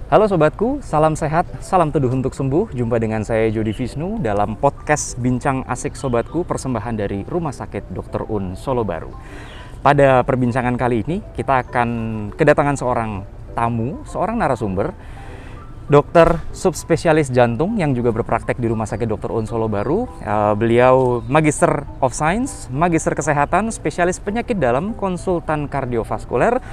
Halo sobatku, salam sehat, salam teduh untuk sembuh. Jumpa dengan saya Jody Visnu dalam podcast Bincang Asik Sobatku, persembahan dari Rumah Sakit Dr. Un Solo Baru. Pada perbincangan kali ini kita akan kedatangan seorang tamu, seorang narasumber, dokter subspesialis jantung yang juga berpraktek di Rumah Sakit Dr. Un Solo Baru. Beliau Magister of Science, Magister Kesehatan, spesialis penyakit dalam, konsultan kardiovaskuler,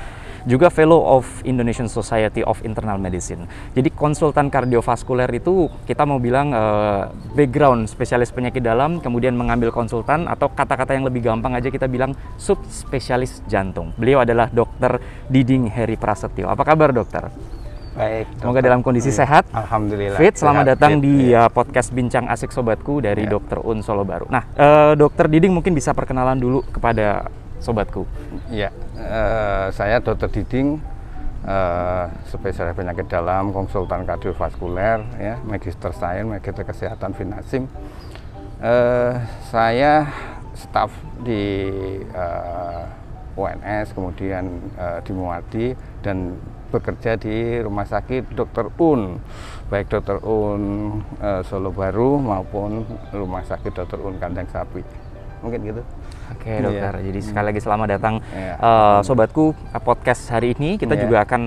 juga Fellow of Indonesian Society of Internal Medicine. Jadi konsultan kardiovaskuler itu kita mau bilang background spesialis penyakit dalam, kemudian mengambil konsultan, atau kata-kata yang lebih gampang aja kita bilang subspesialis jantung. Beliau adalah Dr. Diding Heri Prasetyo. Apa kabar dokter? Baik, semoga dalam kondisi sehat. Alhamdulillah. Fit, selamat datang fit, di podcast Bincang Asik Sobatku dari Dr. Un Solo Baru. Nah, Dokter Diding mungkin bisa perkenalan dulu kepada sobatku. Ya, saya Dr. Diding, spesialis penyakit dalam, konsultan kardiovaskuler, ya, Magister Sains, Magister Kesehatan Finasim. Saya staf di UNS, kemudian di Muadi, dan bekerja di Rumah Sakit Dr. Un, baik Dr. Un Solo Baru maupun Rumah Sakit Dr. Un Kandang Sapi. Mungkin gitu. Oke dokter, jadi sekali lagi selamat datang sobatku. Podcast hari ini kita juga akan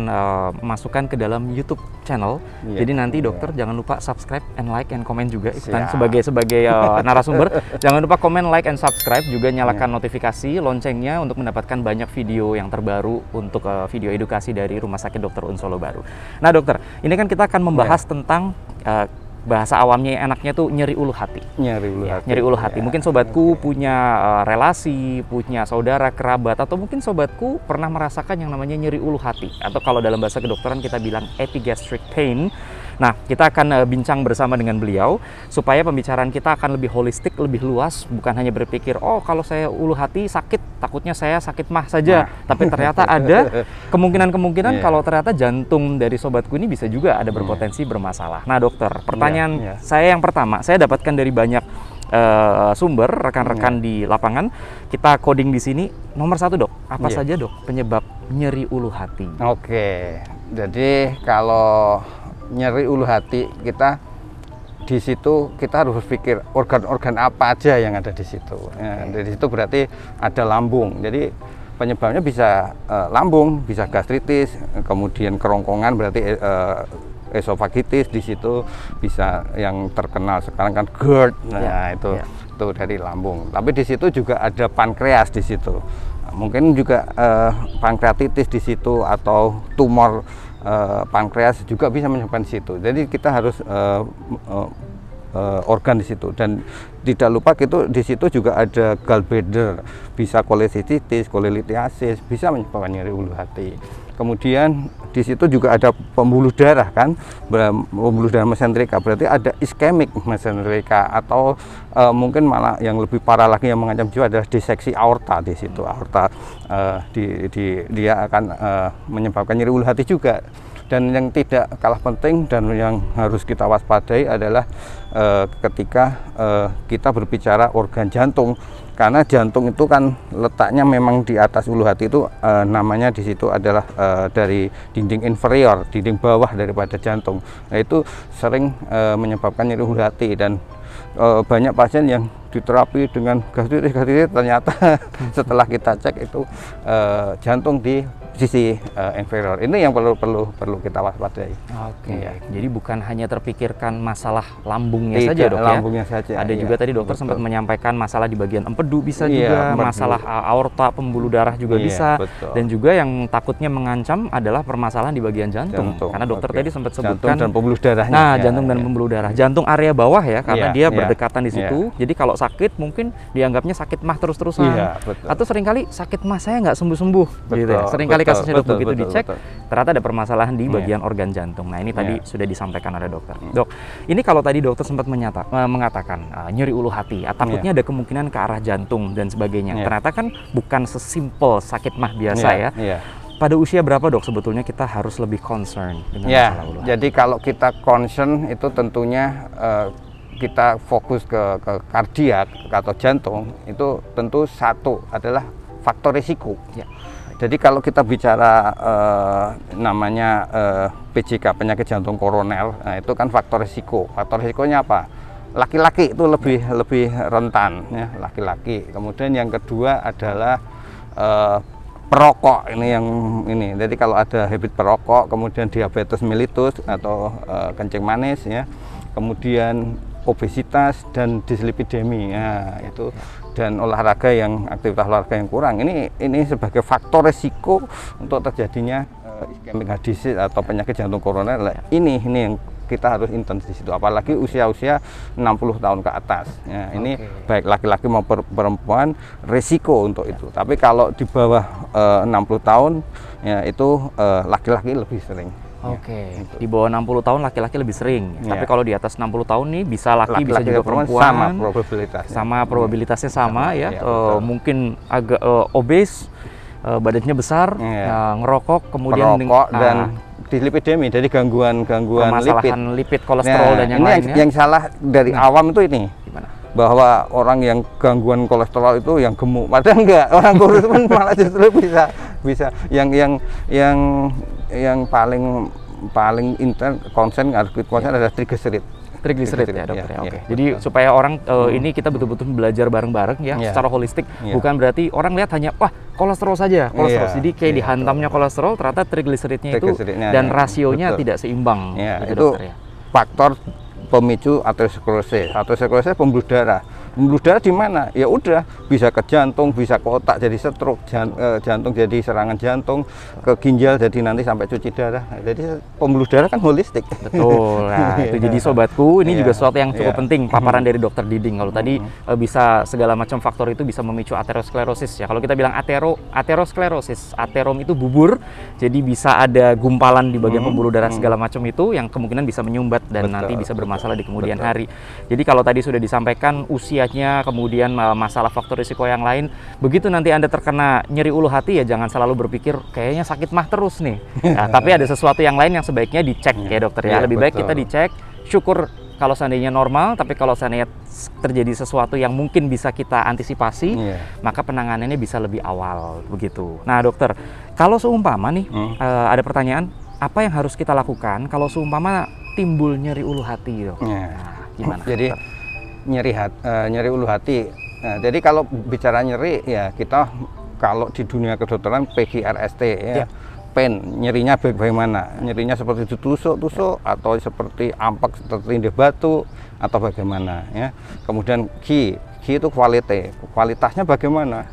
masukkan ke dalam YouTube channel. Jadi nanti dokter jangan lupa subscribe and like and comment juga ikutan sebagai narasumber. Jangan lupa komen, like and subscribe, juga nyalakan notifikasi loncengnya untuk mendapatkan banyak video yang terbaru untuk video edukasi dari Rumah Sakit Dr. Un Solo Baru. Nah dokter, ini kan kita akan membahas tentang bahasa awamnya enaknya tuh nyeri ulu hati. Nyeri ulu hati. Mungkin sobatku punya relasi, punya saudara, kerabat, atau mungkin sobatku pernah merasakan yang namanya nyeri ulu hati, atau kalau dalam bahasa kedokteran kita bilang epigastric pain. Nah, kita akan bincang bersama dengan beliau supaya pembicaraan kita akan lebih holistik, lebih luas, bukan hanya berpikir, oh kalau saya ulu hati sakit, takutnya saya sakit mah saja. Tapi ternyata ada kemungkinan kalau ternyata jantung dari sobatku ini bisa juga ada berpotensi bermasalah. Nah dokter, pertanyaan saya yang pertama, saya dapatkan dari banyak sumber, rekan-rekan di lapangan. Kita coding di sini. Nomor satu dok, apa saja dok penyebab nyeri ulu hati? Oke, jadi kalau nyeri ulu hati, kita di situ kita harus pikir organ-organ apa aja yang ada di situ. Dari situ berarti ada lambung. Jadi penyebabnya bisa lambung, bisa gastritis, kemudian kerongkongan berarti esofagitis, di situ bisa yang terkenal sekarang kan GERD. Nah, itu dari lambung. Tapi di situ juga ada pankreas di situ. Mungkin juga pankreatitis di situ, atau tumor pankreas juga bisa menyebabkan situ. Jadi kita harus organ di situ, dan tidak lupa gitu di situ juga ada gallbladder, bisa kolesititis, kolelitiasis, bisa menyebabkan nyeri ulu hati. Kemudian di situ juga ada pembuluh darah kan, pembuluh darah mesenterika, berarti ada iskemik mesenterika, atau mungkin malah yang lebih parah lagi yang mengancam jiwa adalah diseksi aorta. Di situ aorta dia akan menyebabkan nyeri ulu hati juga. Dan yang tidak kalah penting dan yang harus kita waspadai adalah ketika kita berbicara organ jantung, karena jantung itu kan letaknya memang di atas ulu hati itu, namanya di situ adalah dari dinding inferior, dinding bawah daripada jantung. Nah itu sering menyebabkan nyeri ulu hati, dan banyak pasien yang diterapi dengan gastritis ternyata setelah kita cek itu jantung di sisi inferior. Ini yang perlu kita waspadai. Jadi bukan hanya terpikirkan masalah lambungnya saja dok, lambungnya saja. Ada juga tadi dokter sempat menyampaikan masalah di bagian empedu bisa juga, masalah aorta, pembuluh darah juga bisa, dan juga yang takutnya mengancam adalah permasalahan di bagian jantung. Karena dokter tadi sempat sebutkan jantung dan pembuluh darahnya. Nah, jantung dan pembuluh darah. Jantung area bawah ya, karena dia berdekatan di situ. Jadi kalau sakit mungkin dianggapnya sakit mah terus-terusan. Atau seringkali sakit mah saya nggak sembuh-sembuh gitu ya. Seringkali kasusnya dok, begitu dicek ternyata ada permasalahan di bagian organ jantung. Nah ini tadi sudah disampaikan oleh dokter. Dok, ini kalau tadi dokter sempat mengatakan nyeri ulu hati, takutnya ada kemungkinan ke arah jantung dan sebagainya. Ternyata kan bukan sesimpel sakit mah biasa ya. Pada usia berapa dok sebetulnya kita harus lebih concern dengan masalah ulu hati? Jadi kalau kita concern itu tentunya kita fokus ke kardiak atau jantung, itu tentu satu adalah faktor risiko. Jadi kalau kita bicara namanya PJK, penyakit jantung koroner, nah itu kan faktor risiko. Faktor risikonya apa? Laki-laki itu lebih rentan, ya, laki-laki. Kemudian yang kedua adalah perokok, ini. Jadi kalau ada habit perokok, kemudian diabetes mellitus atau kencing manis, ya, kemudian obesitas dan dislipidemi, ya, itu, dan aktivitas olahraga yang kurang, ini sebagai faktor resiko untuk terjadinya ischemic heart disease atau penyakit jantung koroner. Ini yang kita harus intens di situ, apalagi usia 60 tahun ke atas, ya, ini baik laki-laki maupun perempuan resiko untuk itu. Tapi kalau di bawah 60 tahun, ya, itu laki-laki lebih sering. Ya, di bawah 60 tahun laki-laki lebih sering. Tapi kalau di atas 60 tahun nih bisa laki bisa juga perempuan. Sama probabilitasnya sama, ya. Mungkin agak obes, badannya besar, ngerokok, kemudian dan dislipidemi, jadi gangguan lipid, kolesterol dan yang lainnya. Yang salah dari awam itu ini. Gimana? Bahwa orang yang gangguan kolesterol itu yang gemuk, padahal enggak, orang kurus pun malah justru bisa yang paling intens konsen adalah triglycerid ya, dokter, ya. Oke. Jadi supaya orang ini kita betul-betul belajar bareng-bareng, ya, secara holistik. Bukan berarti orang lihat hanya kolesterol saja, Jadi kayak dihantamnya kolesterol, ternyata triglyceridnya itu dan rasionya tidak seimbang. Gitu, itu dokter, ya. Faktor pemicu aterosklerosis. Aterosklerosis pembuluh darah. Pembuluh darah di mana? Ya udah, bisa ke jantung, bisa ke otak jadi stroke, jantung jadi serangan jantung, ke ginjal jadi nanti sampai cuci darah. Jadi pembuluh darah kan holistik. Betul. Nah, itu jadi sobatku, ini juga sesuatu yang cukup penting, paparan dari dokter Diding. Kalau tadi bisa segala macam faktor itu bisa memicu aterosklerosis, ya. Kalau kita bilang aterosklerosis, aterom itu bubur, jadi bisa ada gumpalan di bagian pembuluh darah segala macam itu yang kemungkinan bisa menyumbat dan nanti bisa bermasalah di kemudian hari. Jadi kalau tadi sudah disampaikan usianya, kemudian masalah faktor risiko yang lain, begitu nanti Anda terkena nyeri ulu hati, ya jangan selalu berpikir kayaknya sakit mah terus nih. Nah, tapi ada sesuatu yang lain yang sebaiknya dicek, ya dokter, ya. Lebih baik kita dicek, syukur kalau seandainya normal, tapi kalau seandainya terjadi sesuatu yang mungkin bisa kita antisipasi, maka penanganannya bisa lebih awal, begitu. Nah dokter, kalau seumpama nih ada pertanyaan, apa yang harus kita lakukan kalau seumpama timbul nyeri ulu hati, dok? Nah, gimana? Jadi nyeri ulu hati. Nah, jadi kalau bicara nyeri, ya kita kalau di dunia kedokteran PGRST, ya, pain, nyerinya bagaimana? Nyerinya seperti ditusuk-tusuk atau seperti ampak tertindih batu atau bagaimana, ya. Kemudian Q itu kualitasnya bagaimana?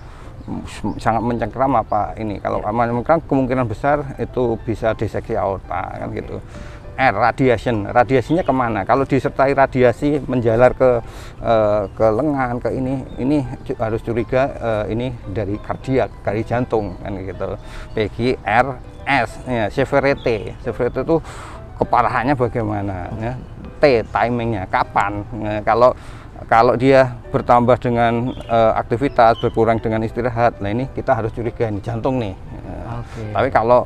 Sangat mencengkram apa ini? Kalau mencengkram kemungkinan besar itu bisa diseksi aorta, kan gitu. Radiasinya kemana? Kalau disertai radiasi menjalar ke lengan, ke ini harus curiga ini dari kardiak, dari jantung, kan gitu. PGRS, ya, severity itu keparahannya bagaimana, ya. T, timingnya kapan. Nah, kalau dia bertambah dengan aktivitas, berkurang dengan istirahat, nah ini kita harus curiga ini jantung nih. Tapi kalau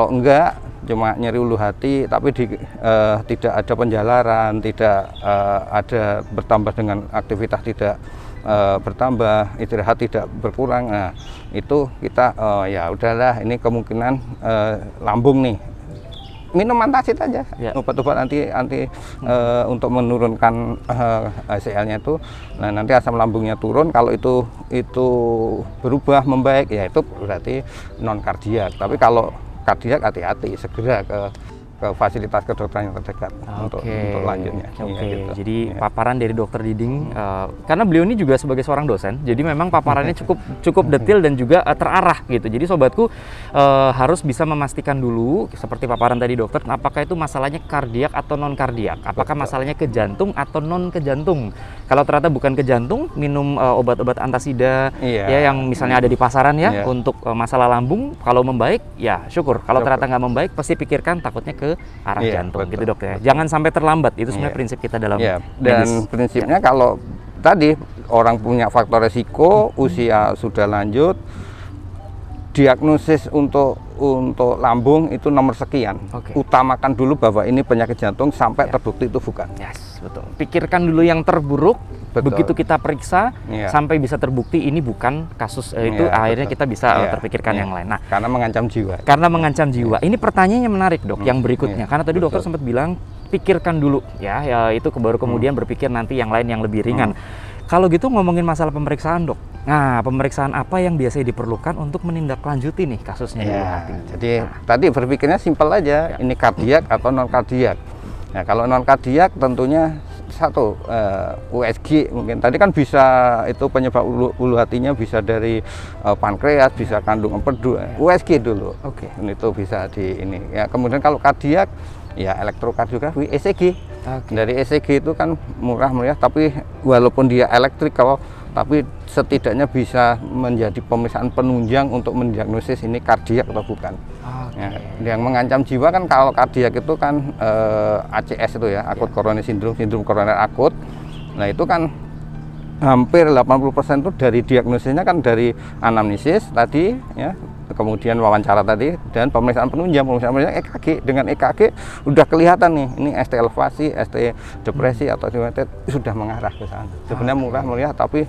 enggak, cuma nyeri ulu hati tapi tidak ada penjalaran, tidak ada bertambah dengan aktivitas, tidak bertambah, istirahat tidak berkurang, nah itu kita ya udahlah, ini kemungkinan lambung nih, minum antasid aja, obat-obat anti untuk menurunkan HCl-nya itu. Nah nanti asam lambungnya turun, kalau itu berubah membaik, ya itu berarti non kardiak. Tapi kalau kardiak, hati-hati, segera ke fasilitas kedokteran yang terdekat untuk lanjutnya. Gitu. Jadi paparan dari dokter Diding, karena beliau ini juga sebagai seorang dosen, jadi memang paparannya cukup detail dan juga terarah gitu. Jadi sobatku harus bisa memastikan dulu seperti paparan tadi dokter, apakah itu masalahnya kardiak atau non kardiak, apakah masalahnya ke jantung atau non ke jantung. Kalau ternyata bukan ke jantung, minum obat-obat antasida ya yang misalnya ada di pasaran ya untuk masalah lambung. Kalau membaik ya syukur. Kalau ternyata nggak membaik, pasti pikirkan takutnya ke arah jantung, gitu dok ya. Jangan sampai terlambat. Itu sebenarnya prinsip kita dalam dan prinsipnya kalau tadi orang punya faktor resiko, usia sudah lanjut, diagnosis untuk lambung itu nomor sekian. Utamakan dulu bahwa ini penyakit jantung sampai terbukti itu bukan. betul. Pikirkan dulu yang terburuk, Betul. begitu kita periksa Iya. sampai bisa terbukti ini bukan kasus itu, Iya, akhirnya betul. kita bisa Iya, terpikirkan iya. yang lain. Nah, Karena mengancam jiwa. karena mengancam jiwa. Ini pertanyaannya menarik, Dok, yang berikutnya. iya, Karena tadi dokter betul. sempat bilang pikirkan dulu ya, itu baru kemudian berpikir nanti yang lain yang lebih ringan. Kalau gitu ngomongin masalah pemeriksaan, Dok. Nah, pemeriksaan apa yang biasanya diperlukan untuk menindaklanjuti nih kasusnya di Ya, hati? jadi tadi berpikirnya simpel aja, ini kardiak atau non kardiak. Nah, kalau non kardiak tentunya satu USG mungkin tadi kan bisa itu penyebab ulu hatinya bisa dari pankreas, bisa kandung empedu. USG dulu. Oke. Itu bisa di ini. Ya, kemudian kalau kardiak ya elektrokardiografi, ECG. Oke. Dari ECG itu kan murah meriah, tapi walaupun dia elektrik tapi setidaknya bisa menjadi pemeriksaan penunjang untuk mendiagnosis ini kardiak atau bukan. Oke. Ya, yang mengancam jiwa kan kalau kardiak itu kan ACS itu ya, akut coronary syndrome, sindrom koroner akut. Nah itu kan hampir 80% itu dari diagnosisnya kan dari anamnesis tadi ya, kemudian wawancara tadi dan pemeriksaan penunjang EKG. Dengan EKG udah kelihatan nih ini ST elevasi, ST depresi atau sudah mengarah ke sana. Sebenarnya murah meriah tapi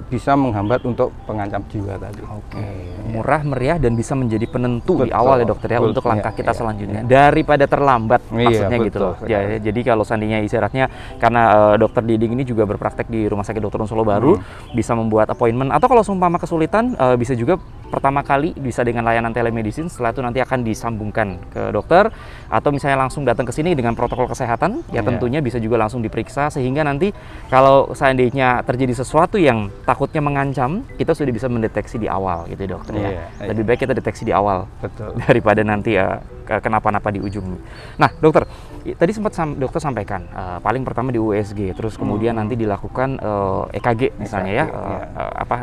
bisa menghambat untuk pengancam jiwa tadi. Oke, murah meriah dan bisa menjadi penentu di Betul, awal ya dokter ya, betul, untuk langkah iya, kita iya, selanjutnya iya. daripada terlambat maksudnya gitu betul loh. Ya, jadi kalau seandainya isyaratnya karena dokter Diding ini juga berpraktek di Rumah Sakit Dr. Solo Baru, bisa membuat appointment atau kalau seumpama kesulitan bisa juga pertama kali bisa dengan layanan telemedicine, setelah itu nanti akan disambungkan ke dokter atau misalnya langsung datang ke sini dengan protokol kesehatan ya, tentunya bisa juga langsung diperiksa sehingga nanti kalau seandainya terjadi sesuatu yang takutnya mengancam, kita sudah bisa mendeteksi di awal gitu ya dokter ya. Lebih baik kita deteksi di awal. Betul. Daripada nanti kenapa-napa di ujung. Nah dokter, tadi sempat dokter sampaikan paling pertama di USG, terus kemudian nanti dilakukan EKG misalnya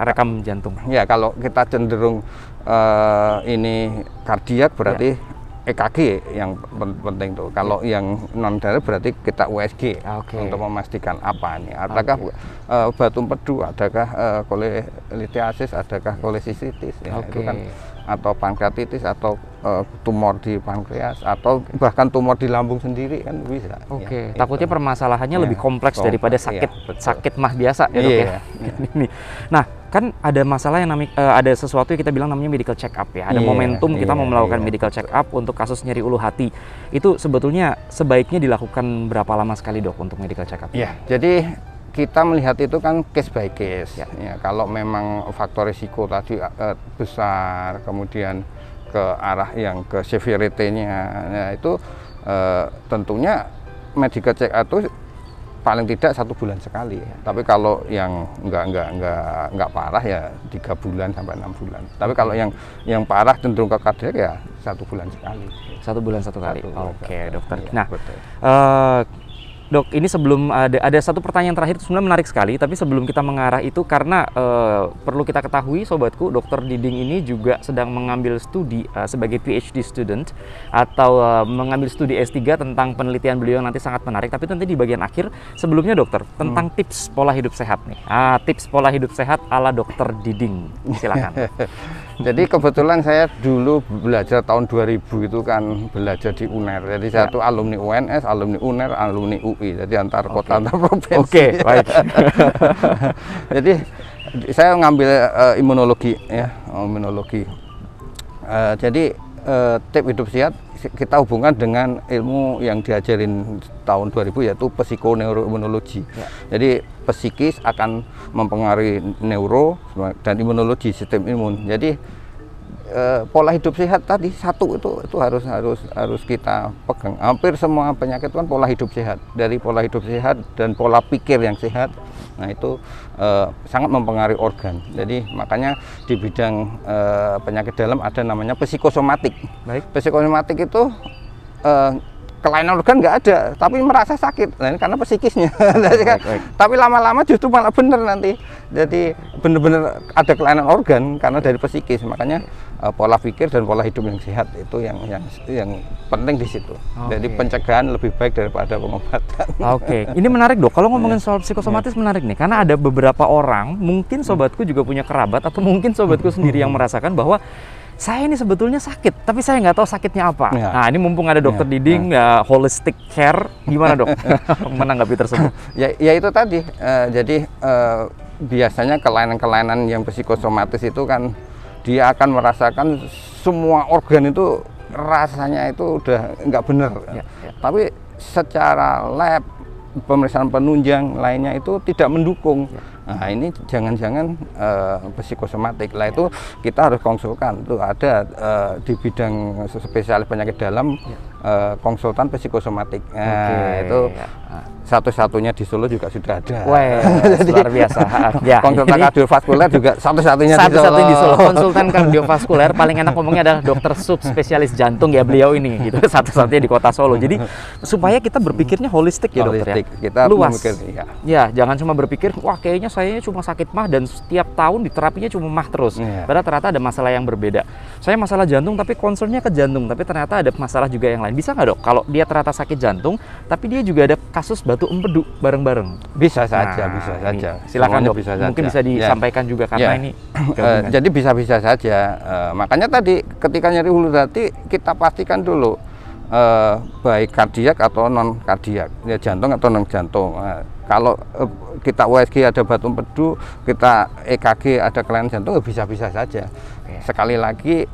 rekam jantung. Ya kalau kita cenderung ini kardiak berarti EKG yang penting tuh. Kalau yang non darah berarti kita USG untuk memastikan apa nih. Adakah batu empedu, adakah kolelitiasis, adakah kolesisitis ya, itu kan, atau pankreatitis atau tumor di pankreas atau bahkan tumor di lambung sendiri kan bisa. Oke, ya, takutnya permasalahannya lebih kompleks daripada sakit mah biasa ya dok ya. Nah, kan ada masalah yang ada sesuatu yang kita bilang namanya medical check up ya. Ada momentum kita mau melakukan medical check up untuk kasus nyeri ulu hati. Itu sebetulnya sebaiknya dilakukan berapa lama sekali dok untuk medical check up? Ya, jadi kita melihat itu kan case by case. Ya, kalau memang faktor risiko tadi besar, kemudian ke arah yang ke severity-nya, nah itu tentunya medical check up itu paling tidak 1 bulan sekali. Tapi kalau yang nggak parah ya 3 bulan sampai 6 bulan. Tapi kalau yang parah cenderung ke kardiak ya 1 bulan sekali. 1 bulan 1 kali. Oke, dokter. Iya, nah, betul. Dok, ini sebelum ada satu pertanyaan terakhir itu sebenarnya menarik sekali, tapi sebelum kita mengarah itu karena perlu kita ketahui sobatku, Dokter Diding ini juga sedang mengambil studi sebagai PhD student atau mengambil studi S3 tentang penelitian beliau yang nanti sangat menarik, tapi nanti di bagian akhir. Sebelumnya dokter, tentang tips pola hidup sehat nih. Tips pola hidup sehat ala Dokter Diding. Silakan. Jadi kebetulan saya dulu belajar tahun 2000 itu kan belajar di UNER. Jadi saya tuh alumni UNS, alumni UNER, alumni UI. Jadi antar kota antar provinsi. Oke, baik. Jadi saya ngambil imunologi ya, imunologi. Jadi tips hidup sehat kita hubungkan dengan ilmu yang diajarin tahun 2000 yaitu psikoneuroimunologi. Jadi psikis akan mempengaruhi neuro dan imunologi, sistem imun. Jadi pola hidup sehat tadi satu itu harus kita pegang. Hampir semua penyakit kan pola hidup sehat. Dari pola hidup sehat dan pola pikir yang sehat, nah itu sangat mempengaruhi organ. Jadi makanya di bidang penyakit dalam ada namanya psikosomatik. Baik. Psikosomatik itu kelainan organ nggak ada, tapi merasa sakit, nah, karena psikisnya. Tapi lama-lama justru malah benar nanti. Jadi benar-benar ada kelainan organ karena dari psikis. Makanya pola pikir dan pola hidup yang sehat itu yang penting di situ. Jadi pencegahan lebih baik daripada pengobatan. Oke, ini menarik dok. Kalau ngomongin soal psikosomatis menarik nih, karena ada beberapa orang, mungkin sobatku juga punya kerabat atau mungkin sobatku sendiri yang merasakan bahwa saya ini sebetulnya sakit, tapi saya nggak tahu sakitnya apa. Ya. Nah, ini mumpung ada dokter Diding, holistic care, gimana dok menanggapi tersebut? Ya itu tadi, jadi biasanya kelainan-kelainan yang psikosomatis itu kan dia akan merasakan semua organ itu rasanya itu udah nggak benar. Tapi secara lab, pemeriksaan penunjang lainnya itu tidak mendukung. Nah ini jangan-jangan psikosomatik lah, itu kita harus konsulkan. Itu ada di bidang spesialis penyakit dalam konsultan psikosomatik. Nah, itu satu-satunya di Solo juga sudah ada. Wah, luar biasa. Ya, konsultan kardiovaskuler juga satu-satunya di Solo. Konsultan kardiovaskuler paling enak ngomongnya adalah dokter subspesialis jantung ya beliau ini gitu. Satu-satunya di kota Solo. Jadi supaya kita berpikirnya holistik ya dokter ya. Kita luas. Ya. Ya, jangan cuma berpikir wah kayaknya saya cuma sakit mah dan setiap tahun diterapinya cuma mah terus. Padahal ternyata ada masalah yang berbeda. Saya masalah jantung tapi concernnya ke jantung, tapi ternyata ada masalah juga yang lain. Bisa nggak dok? Kalau dia ternyata sakit jantung, tapi dia juga ada kasus batu empedu bareng-bareng. Bisa saja, bisa saja. Silakan dok. Bisa mungkin bisa disampaikan juga karena ini. Jadi bisa-bisa saja. Makanya tadi ketika nyeri hulu hati kita pastikan dulu baik kardiak atau non kardiak, ya jantung atau non jantung. Kalau kita USG ada batu empedu, kita EKG ada kelainan jantung, bisa-bisa saja. Sekali lagi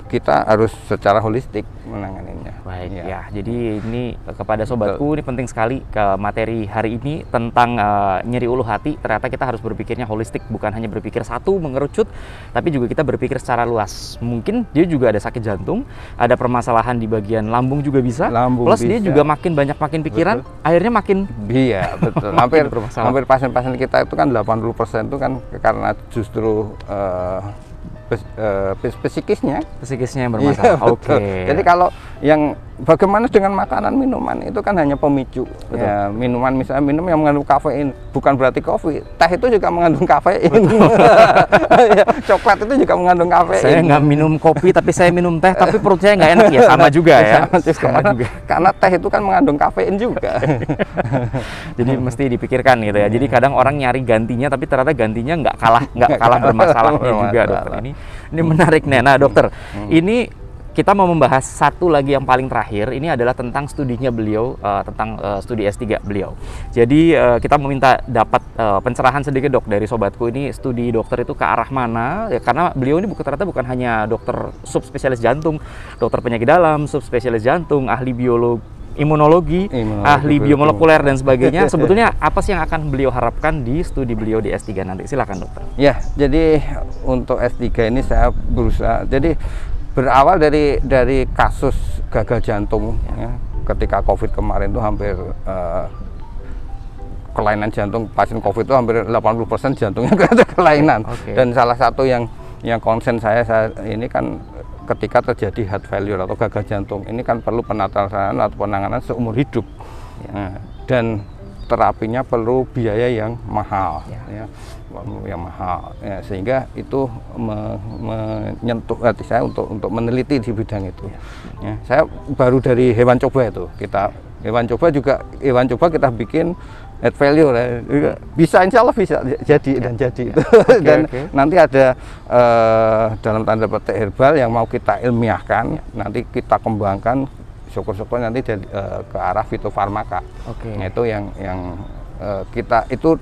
kita harus secara holistik menanganinya. Baik ya. Jadi ini kepada sobatku ini penting sekali ke materi hari ini tentang nyeri ulu hati. Ternyata kita harus berpikirnya holistik, bukan hanya berpikir satu mengerucut, tapi juga kita berpikir secara luas. Mungkin dia juga ada sakit jantung, ada permasalahan di bagian lambung juga bisa. Plus dia juga makin banyak makin pikiran, akhirnya makin betul. Hampir pasien-pasien kita itu kan 80% itu kan karena justru psikisnya yang bermasalah. Oke. Jadi kalau yang bagaimana dengan makanan minuman itu kan hanya pemicu. Ya, minuman misalnya minum yang mengandung kafein, bukan berarti kopi. Teh itu juga mengandung kafein. Coklat itu juga mengandung kafein. Saya nggak minum kopi tapi saya minum teh, tapi perut saya nggak enak ya, sama juga ya. Sama juga. Karena teh itu kan mengandung kafein juga. Jadi mesti dipikirkan gitu ya. Jadi kadang orang nyari gantinya tapi ternyata gantinya nggak kalah bermasalahnya juga dokter. Ini menarik nih. Nah dokter, ini kita mau membahas satu lagi yang paling terakhir. Ini adalah tentang studinya beliau, tentang studi S3 beliau. Jadi kita meminta dapat pencerahan sedikit dok dari sobatku, ini studi dokter itu ke arah mana? Ya, karena beliau ini ternyata bukan hanya dokter subspesialis jantung, dokter penyakit dalam, subspesialis jantung, ahli biologi, imunologi, ahli biomolekuler dan sebagainya. Sebetulnya apa sih yang akan beliau harapkan di studi beliau di S3 nanti? Silakan dokter. Ya, jadi untuk S3 ini saya berusaha, jadi berawal dari kasus gagal jantung ya. Ketika COVID kemarin itu hampir kelainan jantung pasien COVID itu hampir 80% jantungnya ada kelainan. Dan salah satu yang konsen saya ini kan ketika terjadi heart failure atau gagal jantung, ini kan perlu penataan atau penanganan seumur hidup. Nah, dan terapinya perlu biaya yang mahal ya, sehingga itu menyentuh hati saya untuk meneliti di bidang itu. Ya, saya baru dari hewan coba itu, hewan coba kita bikin heart failure ya. Bisa, insya Allah bisa jadi dan jadi. Dan nanti ada dalam tanda petik herbal yang mau kita ilmiahkan, nanti kita kembangkan, syukur-syukur nanti jadi, ke arah fitofarmaka. Nah, itu yang kita itu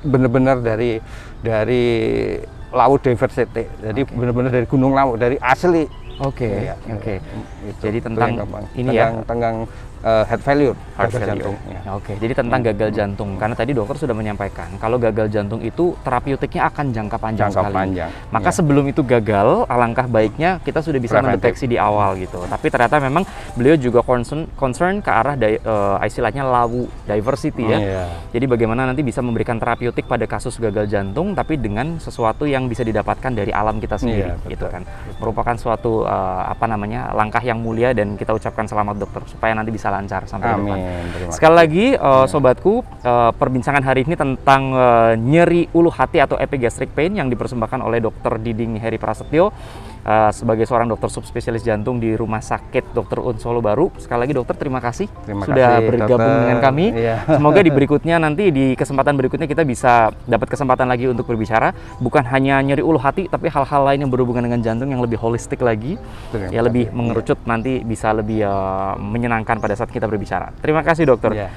benar-benar dari laut diversity. Jadi benar-benar dari gunung Lawu, dari asli. Jadi tentang ini tentang heart failure, jantung. Jadi tentang gagal jantung. Karena tadi dokter sudah menyampaikan kalau gagal jantung itu terapeutiknya akan jangka panjang sekali. Maka sebelum itu gagal, alangkah baiknya kita sudah bisa mendeteksi di awal gitu. Tapi ternyata memang beliau juga concern ke arah istilahnya Lawu diversity ya. Jadi bagaimana nanti bisa memberikan terapeutik pada kasus gagal jantung, tapi dengan sesuatu yang bisa didapatkan dari alam kita sendiri, gitu kan. Merupakan suatu langkah yang mulia, dan kita ucapkan selamat dokter supaya nanti bisa lancar sampai depan. Sekali lagi sobatku, perbincangan hari ini tentang nyeri ulu hati atau epigastric pain yang dipersembahkan oleh Dr. Diding Heri Prasetyo. sebagai seorang dokter subspesialis jantung di Rumah Sakit Dr. Un Solo Baru. Sekali lagi dokter, terima kasih sudah bergabung dengan kami. Semoga di berikutnya, nanti di kesempatan berikutnya kita bisa dapat kesempatan lagi untuk berbicara, bukan hanya nyeri ulu hati, tapi hal-hal lain yang berhubungan dengan jantung yang lebih holistik lagi, ya lebih mengerucut, nanti bisa lebih menyenangkan pada saat kita berbicara. Terima kasih dokter.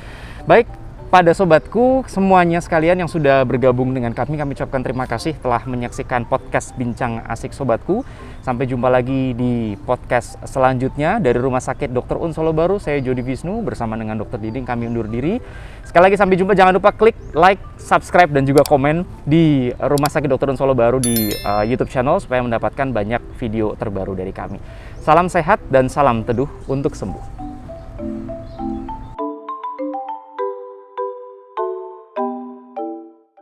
Baik, pada sobatku semuanya sekalian yang sudah bergabung dengan kami ucapkan terima kasih telah menyaksikan podcast Bincang Asik Sobatku. Sampai jumpa lagi di podcast selanjutnya dari Rumah Sakit Dr. Un Solo Baru. Saya Jody Wisnu bersama dengan Dr. Diding, kami undur diri. Sekali lagi sampai jumpa, jangan lupa klik like, subscribe, dan juga komen di Rumah Sakit Dr. Un Solo Baru di YouTube channel supaya mendapatkan banyak video terbaru dari kami. Salam sehat dan salam teduh untuk sembuh.